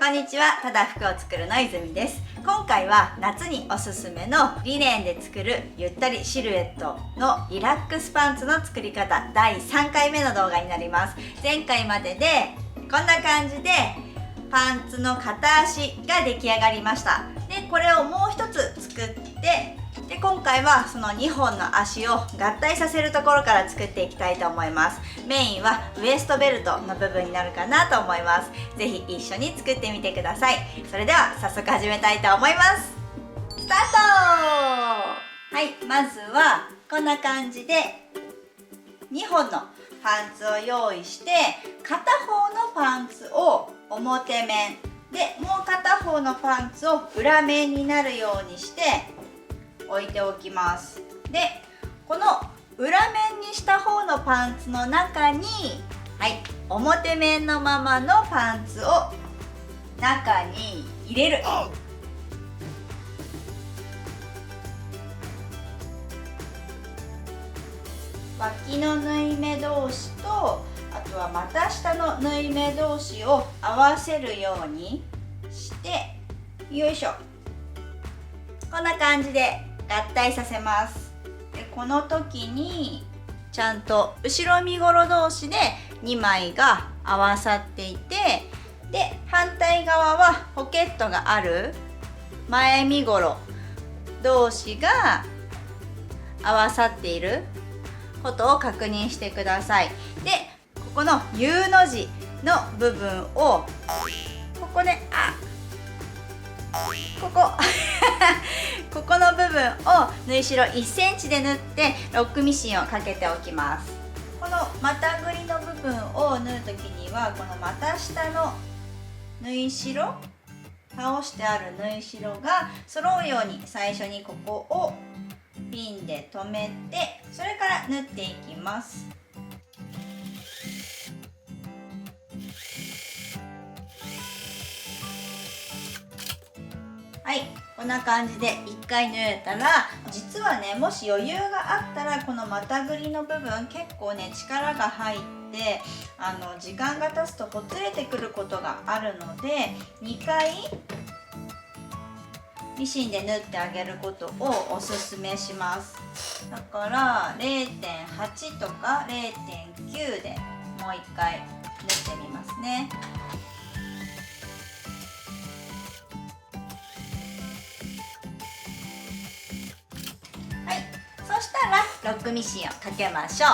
こんにちは、ただ服を作るの泉です。今回は夏におすすめのリネンで作るゆったりシルエットのリラックスパンツの作り方第3回目の動画になります。前回まででこんな感じでパンツの片足が出来上がりました。で、これをもう一つ作って、で今回はその2本の足を合体させるところから作っていきたいと思います。メインはウエストベルトの部分になるかなと思います。ぜひ一緒に作ってみてください。それでは早速始めたいと思います。スタート。はい、まずはこんな感じで2本のパンツを用意して、片方のパンツを表面で、もう片方のパンツを裏面になるようにして置いておきます。で、この裏面にした方のパンツの中に、はい、表面のままのパンツを中に入れる。脇の縫い目同士と、あとは股下の縫い目同士を合わせるようにして、よいしょ、こんな感じで合体させます。で、この時にちゃんと後ろ身ごろ同士で2枚が合わさっていて、で反対側はポケットがある前身ごろ同士が合わさっていることを確認してください。で、ここの U の字の部分をここね、ここの部分を縫い代1センチで縫ってロックミシンをかけておきます。この股ぐりの部分を縫う時には、この股下の縫い代、倒してある縫い代が揃うように最初にここをピンで留めて、それから縫っていきます。はい、こんな感じで1回縫えたら、実はね、もし余裕があったらこの股ぐりの部分結構ね力が入って時間が経つとほつれてくることがあるので、2回ミシンで縫ってあげることをおすすめします。だから 0.8 とか 0.9 でもう1回縫ってみますね。はい、そしたらロックミシンをかけましょう。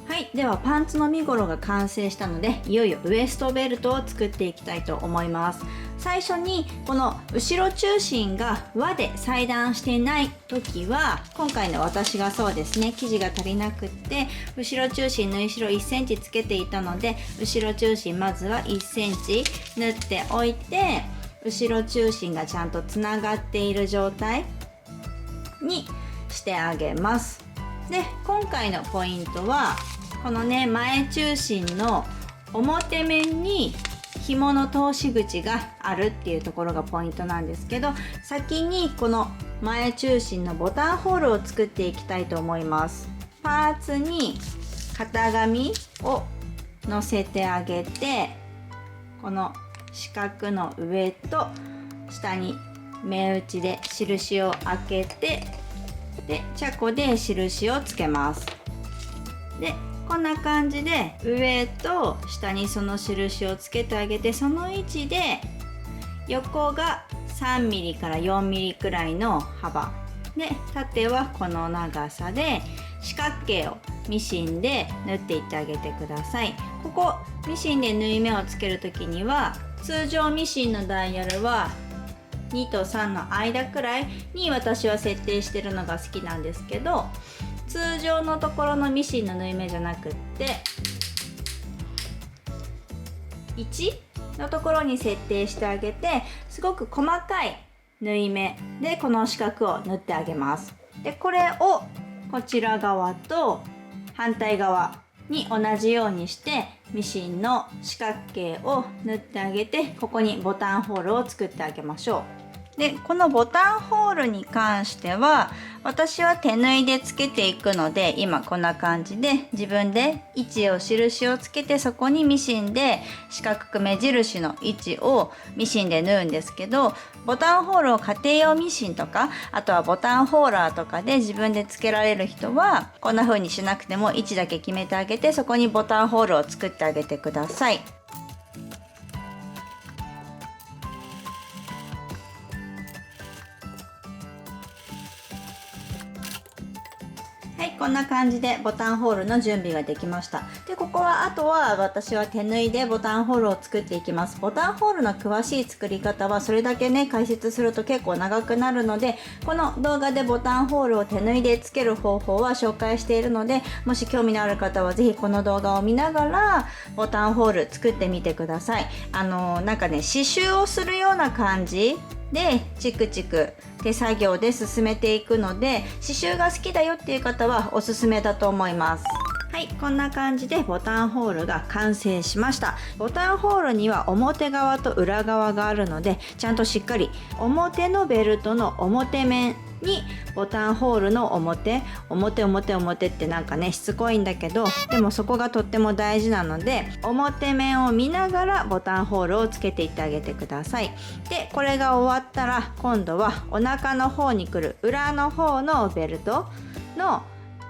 はい、ではパンツの身ごろが完成したので、いよいよウエストベルトを作っていきたいと思います。最初にこの後ろ中心が輪で裁断していない時は、今回の私がそうですね、生地が足りなくって後ろ中心縫い代1センチつけていたので、後ろ中心まずは1センチ縫っておいて、後ろ中心がちゃんとつながっている状態にしてあげます。で、今回のポイントはこのね、前中心の表面に紐の通し口があるっていうところがポイントなんですけど、先にこの前中心のボタンホールを作っていきたいと思います。パーツに型紙を乗せてあげて、この四角の上と下に目打ちで印を開けて、でチャコで印をつけます。で、こんな感じで上と下にその印をつけてあげて、その位置で横が 3mm から 4mm くらいの幅で、縦はこの長さで四角形をミシンで縫っていってあげてください。ここミシンで縫い目をつけるときには、通常ミシンのダイヤルは2と3の間くらいに私は設定してるのが好きなんですけど、通常のところのミシンの縫い目じゃなくって、1のところに設定してあげて、すごく細かい縫い目でこの四角を縫ってあげます。で、これをこちら側と反対側に同じようにしてミシンの四角形を縫ってあげて、ここにボタンホールを作ってあげましょでこのボタンホールに関しては私は手縫いでつけていくので、今こんな感じで自分で位置を印をつけて、そこにミシンで四角く目印の位置をミシンで縫うんですけど、ボタンホールを家庭用ミシンとか、あとはボタンホーラーとかで自分でつけられる人はこんな風にしなくても位置だけ決めてあげて、そこにボタンホールを作ってあげてください。はい、こんな感じでボタンホールの準備ができました。で、ここはあとは私は手縫いでボタンホールを作っていきます。ボタンホールの詳しい作り方はそれだけね解説すると結構長くなるので、この動画でボタンホールを手縫いでつける方法は紹介しているので、もし興味のある方は是非この動画を見ながらボタンホール作ってみてください。なんかね刺繍をするような感じでチクチク手作業で進めていくので、刺繍が好きだよっていう方はおすすめだと思います。はい、こんな感じでボタンホールが完成しました。ボタンホールには表側と裏側があるので、ちゃんとしっかり表のベルトの表面にボタンホールの表ってなんかねしつこいんだけど、でもそこがとっても大事なので、表面を見ながらボタンホールをつけていってあげてください。でこれが終わったら今度はお腹の方に来る裏の方のベルトの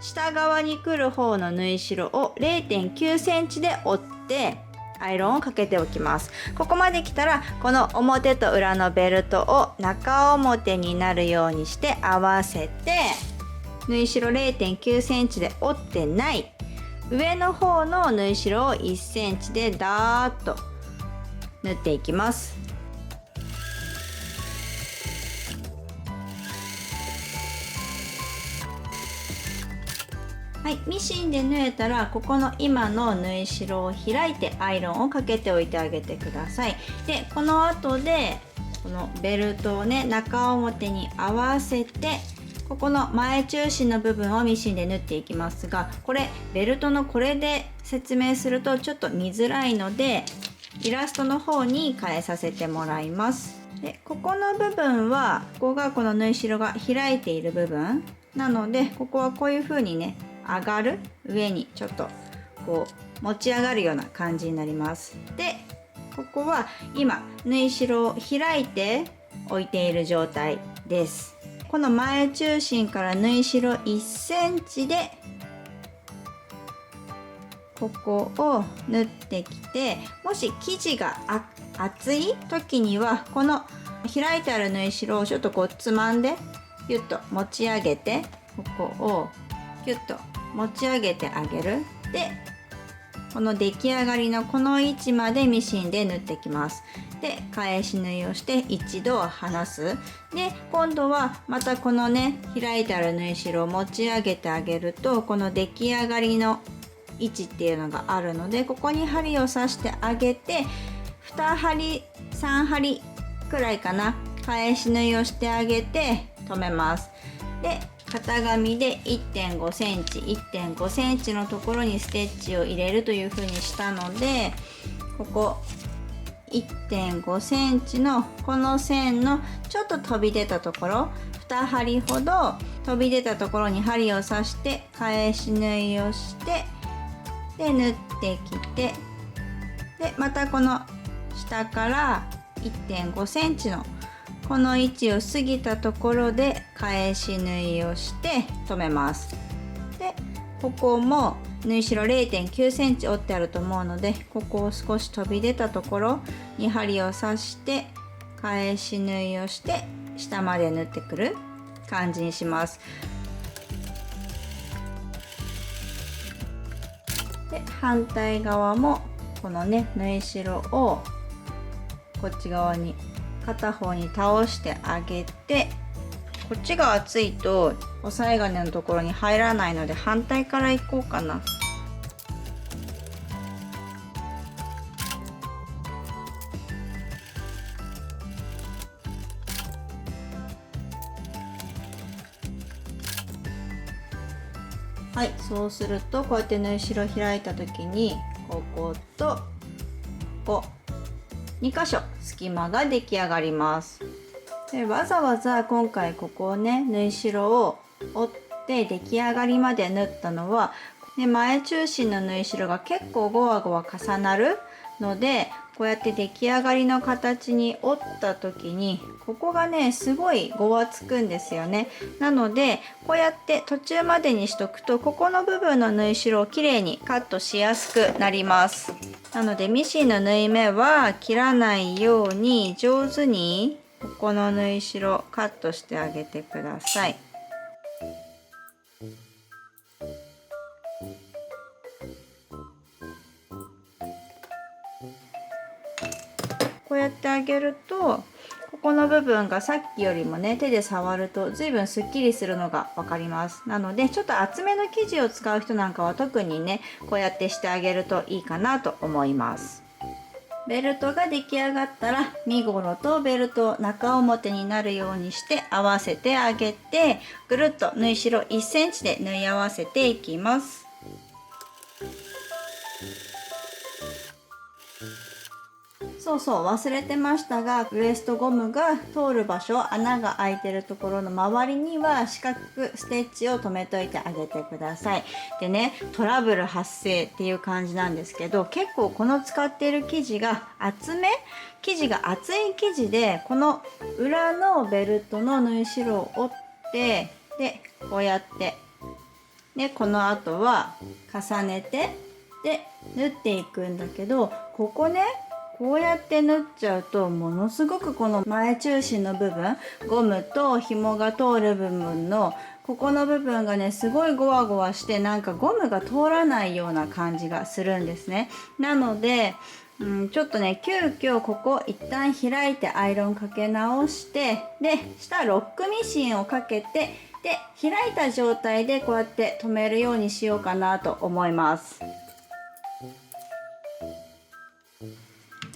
下側に来る方の縫い代を 0.9 センチで折ってアイロンをかけておきます。ここまで来たらこの表と裏のベルトを中表になるようにして合わせて、縫い代 0.9 センチで折ってない上の方の縫い代を1センチでダーッと縫っていきます。はい、ミシンで縫えたらここの今の縫い代を開いてアイロンをかけておいてあげてください。でこの後でこのベルトをね中表に合わせて、ここの前中心の部分をミシンで縫っていきますが、これベルトのこれで説明するとちょっと見づらいのでイラストの方に変えさせてもらいます。でここの部分はここがこの縫い代が開いている部分なので、ここはこういう風にね上がる上にちょっとこう持ち上がるような感じになります。でここは今縫い代を開いて置いている状態です。この前中心から縫い代1センチでここを縫ってきて、もし生地が厚い時にはこの開いてある縫い代をちょっとこうつまんでピュッと持ち上げて、ここをキュッと持ち上げてあげる。でこの出来上がりのこの位置までミシンで縫ってきます。で返し縫いをして一度離す。で今度はまたこのね開いてある縫い代を持ち上げてあげると、この出来上がりの位置っていうのがあるので、ここに針を刺してあげて2針3針くらいかな返し縫いをしてあげて止めます。で型紙で 1.5 センチ 1.5 センチのところにステッチを入れるという風にしたので、ここ 1.5 センチのこの線のちょっと飛び出たところ2針ほど飛び出たところに針を刺して返し縫いをして、で縫ってきて、でまたこの下から 1.5 センチのこの位置を過ぎたところで返し縫いをして止めます。でここも縫い代 0.9 センチ折ってあると思うので、ここを少し飛び出たところに針を刺して返し縫いをして下まで縫ってくる感じにします。で反対側もこのね縫い代をこっち側に片方に倒してあげて、こっちが厚いと押さえ金のところに入らないので反対からいこうかな。はい、そうするとこうやって縫い代開いた時にこことここ2箇所隙間が出来上がります。でわざわざ今回ここをね縫い代を折って出来上がりまで縫ったのは、で前中心の縫い代が結構ゴワゴワ重なるので、こうやって出来上がりの形に折った時にここがねすごいごわつくんですよね。なのでこうやって途中までにしとくと、ここの部分の縫い代をきれいにカットしやすくなります。なのでミシンの縫い目は切らないように上手にここの縫い代カットしてあげてください。こうやってあげると、ここの部分がさっきよりもね手で触ると随分すっきりするのが分かります。なのでちょっと厚めの生地を使う人なんかは特にねこうやってしてあげるといいかなと思います。ベルトが出来上がったら身ごろとベルトを中表になるようにして合わせてあげて、ぐるっと縫い代1センチで縫い合わせていきます。そうそう、忘れてましたが、ウエストゴムが通る場所、穴が開いてるところの周りには四角くステッチを留めといてあげてください。でね、トラブル発生っていう感じなんですけど、結構この使っている生地が厚い生地で、この裏のベルトの縫い代を折って、でこうやってでこの後は重ねてで縫っていくんだけど、ここねこうやって縫っちゃうと、ものすごくこの前中心の部分、ゴムと紐が通る部分のここの部分がねすごいゴワゴワして、なんかゴムが通らないような感じがするんですね。なのでちょっとね急遽ここ一旦開いてアイロンかけ直して、で下ロックミシンをかけて、で開いた状態でこうやって留めるようにしようかなと思います。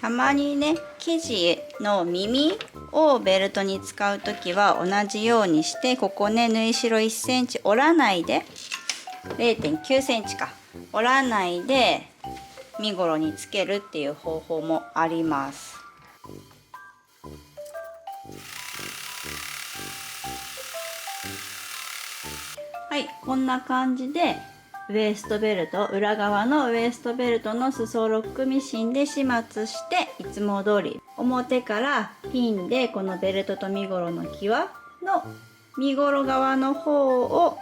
たまにね生地の耳をベルトに使う時は同じようにして、ここね縫い代1センチ折らないで 0.9 センチか折らないで身ごろにつけるっていう方法もあります。はい、こんな感じでウエストベルト、裏側のウエストベルトの裾をロックミシンで始末して、いつも通り表からピンでこのベルトと身ごろの際の身ごろ側の方を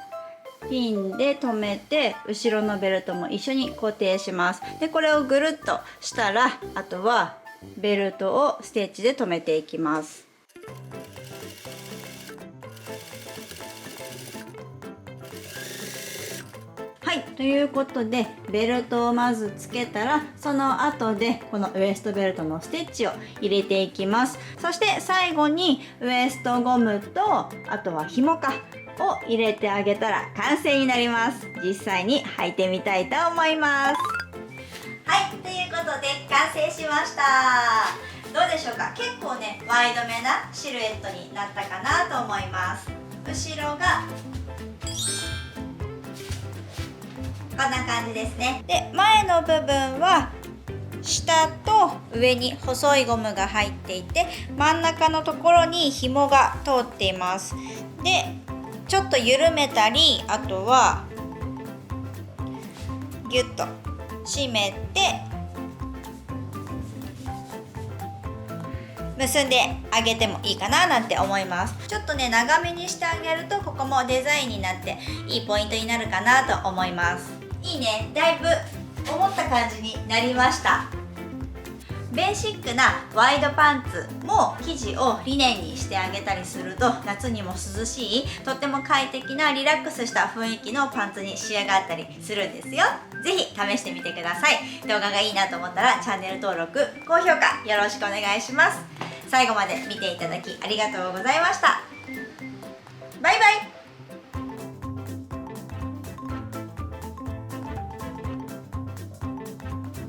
ピンで留めて、後ろのベルトも一緒に固定します。でこれをぐるっとしたら、あとはベルトをステッチで留めていきます。はい、ということでベルトをまずつけたら、その後でこのウエストベルトのステッチを入れていきます。そして最後にウエストゴムと、あとは紐かを入れてあげたら完成になります。実際に履いてみたいと思います。はい、ということで完成しました。どうでしょうか。結構ねワイドめなシルエットになったかなと思います。後ろがこんな感じですね。で前の部分は下と上に細いゴムが入っていて、真ん中のところに紐が通っています。でちょっと緩めたり、あとはギュッと締めて結んであげてもいいかななんて思います。ちょっとね長めにしてあげると、ここもデザインになっていいポイントになるかなと思います。いいね、だいぶ思った感じになりました。ベーシックなワイドパンツも生地をリネンにしてあげたりすると、夏にも涼しいとっても快適なリラックスした雰囲気のパンツに仕上がったりするんですよ。ぜひ試してみてください。動画がいいなと思ったらチャンネル登録、高評価よろしくお願いします。最後まで見ていただきありがとうございました。